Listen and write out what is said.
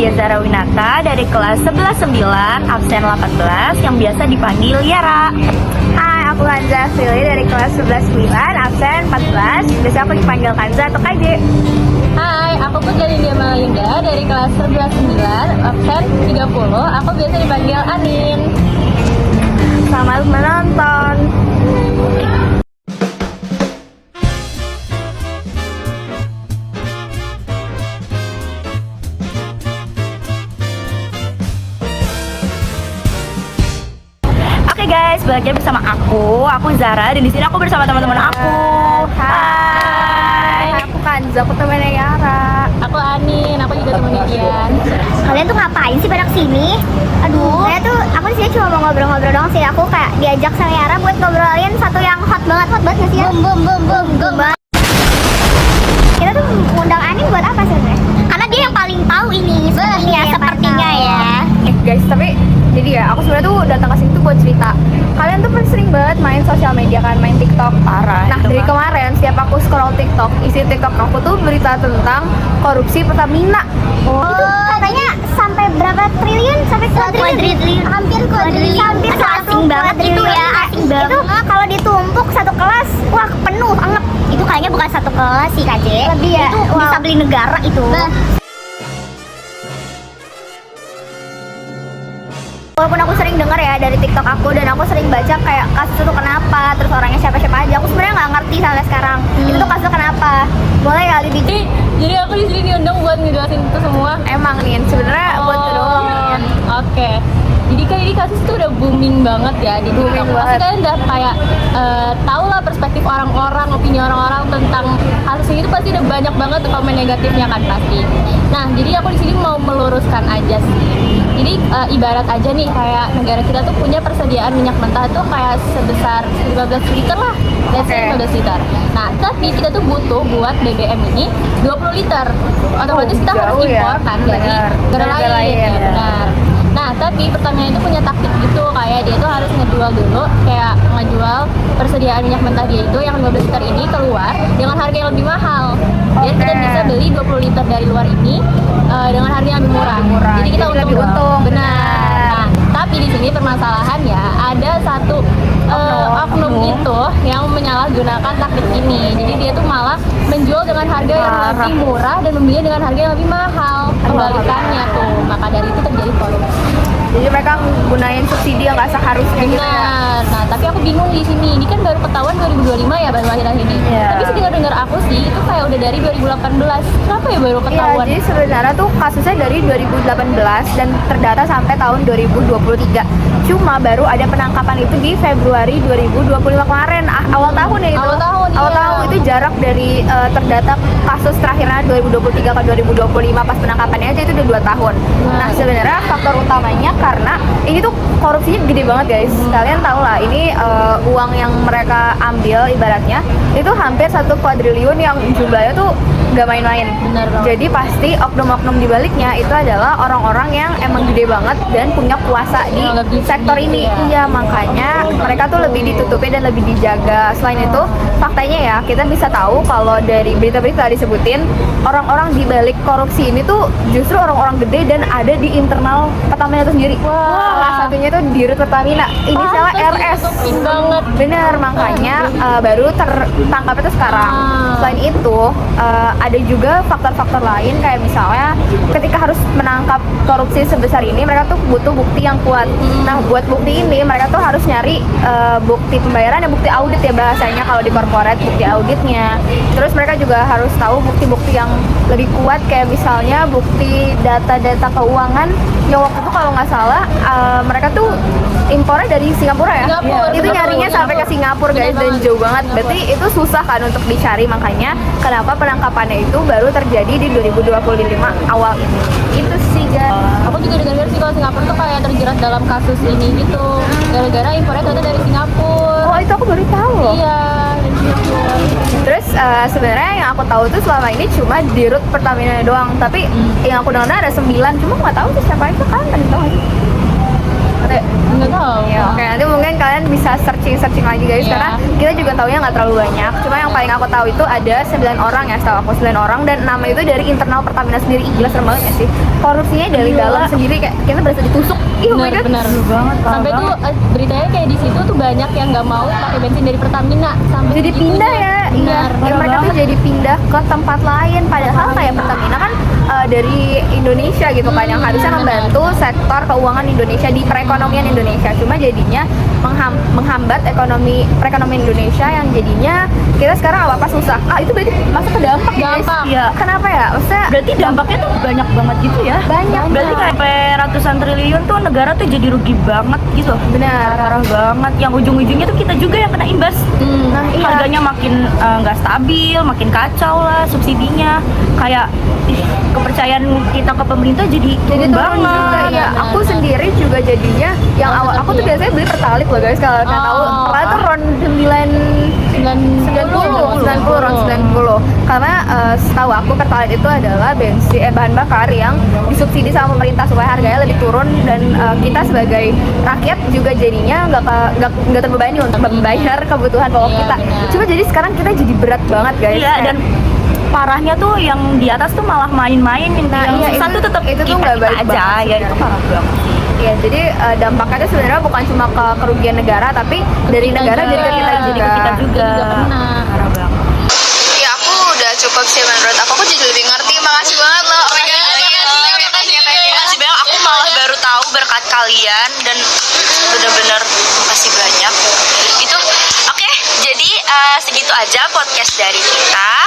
Nadia Zara Winata dari kelas 11-9, absen 18, yang biasa dipanggil Yara. Hai, aku Kanza Fili dari kelas 11-9, absen 14, biasa aku dipanggil Kanza atau KJ. Hai, aku Putri India Malinda dari kelas 11-9, absen 30, aku biasa dipanggil Anin. Selamat menonton. Oke guys, balik lagi bersama aku Zara, dan di sini aku bersama teman-teman aku. Hai, aku Kanza, aku temennya Yara. Aku Anin, aku juga temennya Dian. Kalian tuh ngapain sih pada kesini? Aduh, aku di sini cuma mau ngobrol-ngobrol doang sih. Aku kayak diajak sama Yara buat ngobrolin satu yang hot banget nggak sih ya? Boom. Kita tuh ngundang Anin buat apa sebenarnya? Karena dia yang paling tahu ini, sepertinya ya. Guys, tapi jadi ya, aku sebenarnya tuh datang ke sini tuh buat cerita. Kalian tuh sering banget main sosial media kan, main TikTok. Parah. Nah, dari kemarin setiap aku scroll TikTok, isi TikTok aku tuh berita tentang korupsi Pertamina. Itu katanya sampai berapa triliun? Sampai kuadriliun. Hampir kuadriliun. Hampir asing banget itu ya, asing banget. Itu kalau ditumpuk satu kelas, wah penuh anget. Itu kayaknya bukan satu kelas sih, KJ. Lebih ya? Itu bisa beli negara itu. Walaupun aku sering dengar ya dari TikTok aku, dan aku sering baca kayak kasus itu kenapa, terus orangnya siapa-siapa aja. Aku sebenarnya nggak ngerti sampai sekarang. Itu tuh kasus kenapa? Boleh kali di Jadi aku di sini diundang buat ngejelasin itu semua. emang nih sebenarnya buat itu doang. Oke. Jadi kan ini kasus tuh udah booming banget ya di Booming TikTok. Pasti banget. kalian udah kayak tahu lah perspektif orang-orang, opini orang-orang tentang kasus ini tuh pasti udah banyak banget tuh komen negatifnya kan pasti. Nah, jadi aku di sini mau meluruskan aja sih. Jadi ibarat aja nih kayak negara kita tuh punya persediaan minyak mentah tuh kayak sebesar 15 liter lah. Let's say 15 liter. Nah, tapi kita tuh butuh buat BBM ini 20 liter. Otomatis kita harus jauh ya. impor kan dari Benar. negara Negara lain. lain, Ya, ya. benar. Nah, tapi Pertamina itu punya taktik gitu, kayak dia itu harus ngejual dulu, kayak ngejual persediaan minyak mentah dia itu yang 15 liter ini keluar dengan harga yang lebih mahal. Jadi kita bisa beli 20 liter dari luar ini dengan harga yang lebih murah. Jadi kita Jadi lebih dong. untung. Benar. Nah, tapi di sini permasalahannya ada satu oknum itu yang menyalahgunakan taktik ini. Jadi dia tuh malah menjual dengan harga yang lebih murah dan membeli dengan harga yang lebih mahal. Kebalikannya tuh. Maka dari itu terjadi korupsi. Jadi mereka gunain subsidi yang nggak seharusnya gitu ya. Benar. Nah, tapi aku bingung di sini. Ini kan baru ketahuan 2025 ya baru akhir ini. Iya. Tapi sedengar-dengar aku sih itu kayak udah dari 2018. Kenapa ya baru Iya, ketahuan? jadi sebenarnya tuh kasusnya dari 2018 dan terdata sampai tahun 2023. Cuma baru ada penangkapan itu di Februari 2025 kemarin, awal tahun ya itu. Awal tahun, Awal iya. tahun itu jarak dari terdata kasus terakhirnya 2023 ke 2025 pas penangkapannya aja itu udah 2 tahun. Nah, sebenarnya faktor utamanya karena ini tuh korupsinya gede banget guys. Kalian tahu lah, ini uang yang mereka ambil ibaratnya itu hampir 1 kuadriliun yang jumlahnya tuh gak main-main. Benar banget. Jadi pasti oknum-oknum di baliknya itu adalah orang-orang yang emang gede banget dan punya kuasa di Yang lebih sektor tinggi, ini. ya. Iya, makanya mereka tuh lebih ditutupi dan lebih dijaga. Selain itu, faktanya ya, kita bisa tahu kalau dari berita-berita disebutin orang-orang di balik korupsi ini tuh justru orang-orang gede dan ada di internal Pertamina itu sendiri. Wah. Salah satunya tuh Dirut Pertamina. Inisialnya Pantes RS. ditutupin banget. Bener, makanya baru tertangkap itu sekarang. Selain itu, ada juga faktor-faktor lain kayak misalnya ketika harus menangkap korupsi sebesar ini, mereka tuh butuh bukti yang kuat. Nah, buat bukti ini mereka tuh harus nyari bukti pembayaran dan bukti audit ya bahasanya kalau di corporate, bukti auditnya. Terus mereka juga harus tahu bukti-bukti yang lebih kuat kayak misalnya bukti data-data keuangan yang waktu itu kalau nggak salah mereka tuh impornya dari Singapura ya. Singapura, Itu Singapura, nyarinya sampai ke Singapura guys, Bener dan banget. jauh banget. Berarti itu susah kan untuk dicari, makanya kenapa penangkapannya itu baru terjadi di 2025 awal ini. Itu sih guys. Aku juga dengar sih kalau Singapura tuh kayak terjerat dalam kasus ini gitu. Gara-gara impornya ternyata dari Singapura. Oh, itu aku baru tahu loh. Iya, dari Singapura. Terus sebenarnya yang aku tahu tuh selama ini cuma di Dirut Pertamina doang, tapi yang aku dengar ada 9, cuma nggak tahu tuh siapa itu kan, tahu nggak sih? Nggak tahu. Ya, oke, nanti mungkin kalian bisa searching lagi guys, Iya. karena kita juga taunya nggak terlalu banyak. Cuma yang paling aku tahu itu ada 9 orang ya, setahu aku 9 orang, dan 6 itu dari internal Pertamina sendiri. Gila, serem banget ya sih. Korupsinya dari dalam sendiri, kayak kita berasa ditusuk. Ih, oh my god. Benar. banget, parah Sampai tuh banget. beritanya kayak di situ tuh banyak yang nggak mau pakai bensin dari Pertamina sampai Jadi segitunya. pindah ya, iya. Benar. Ya, mereka tuh jadi pindah ke tempat lain. Padahal kayak Pertamina kan dari Indonesia gitu kan, yang harusnya membantu sektor keuangan Indonesia di perekonomian Indonesia. Cuma jadinya menghambat perekonomian Indonesia, yang jadinya kita sekarang apa-apa susah. Itu berarti masuk ke dampak ya guys? Dampak. Iya. Kenapa ya? Maksudnya Berarti dampaknya tuh banyak banget gitu ya. Banyak. Berarti kayak sampai ratusan triliun tuh negara tuh jadi rugi banget gitu. benar. Parah banget. Yang ujung-ujungnya tuh kita juga yang kena imbas. Nah, iya. Harganya makin nggak stabil, makin kacau lah subsidinya. Kayak kepercayaan kita ke pemerintah jadi turun turun juga banget. ya. Aku sendiri juga jadinya yang awal aku tuh biasanya beli Pertalite loh guys, kalau kalian tahu. Pertalite tuh ron 90 ron 90, karena setahu aku Pertalite itu adalah bahan bakar yang disubsidi sama pemerintah supaya harganya lebih turun, dan kita sebagai rakyat juga jadinya nggak terbebani untuk membayar kebutuhan pokok Iya, kita. benar. Cuma jadi sekarang kita jadi berat banget guys. Iya, Kayak- dan parahnya tuh yang di atas tuh malah main-main. Nah, yang iya, susah itu- tuh tetap itu tuh nggak baik aja. banget Ya itu parah banget. Iya, jadi dampaknya itu sebenarnya bukan cuma ke kerugian negara, tapi dari kita negara jadi ke juga. kita Jadi juga. ke kita juga. Juga kena. Parah banget. Ya aku udah cukup sih menurut aku jadi lebih ngerti. Makasih banget loh. Oh my god. Makasih banyak, aku malah baru tahu berkat kalian, dan bener-bener makasih banyak. Itu oke, jadi segitu aja podcast dari kita.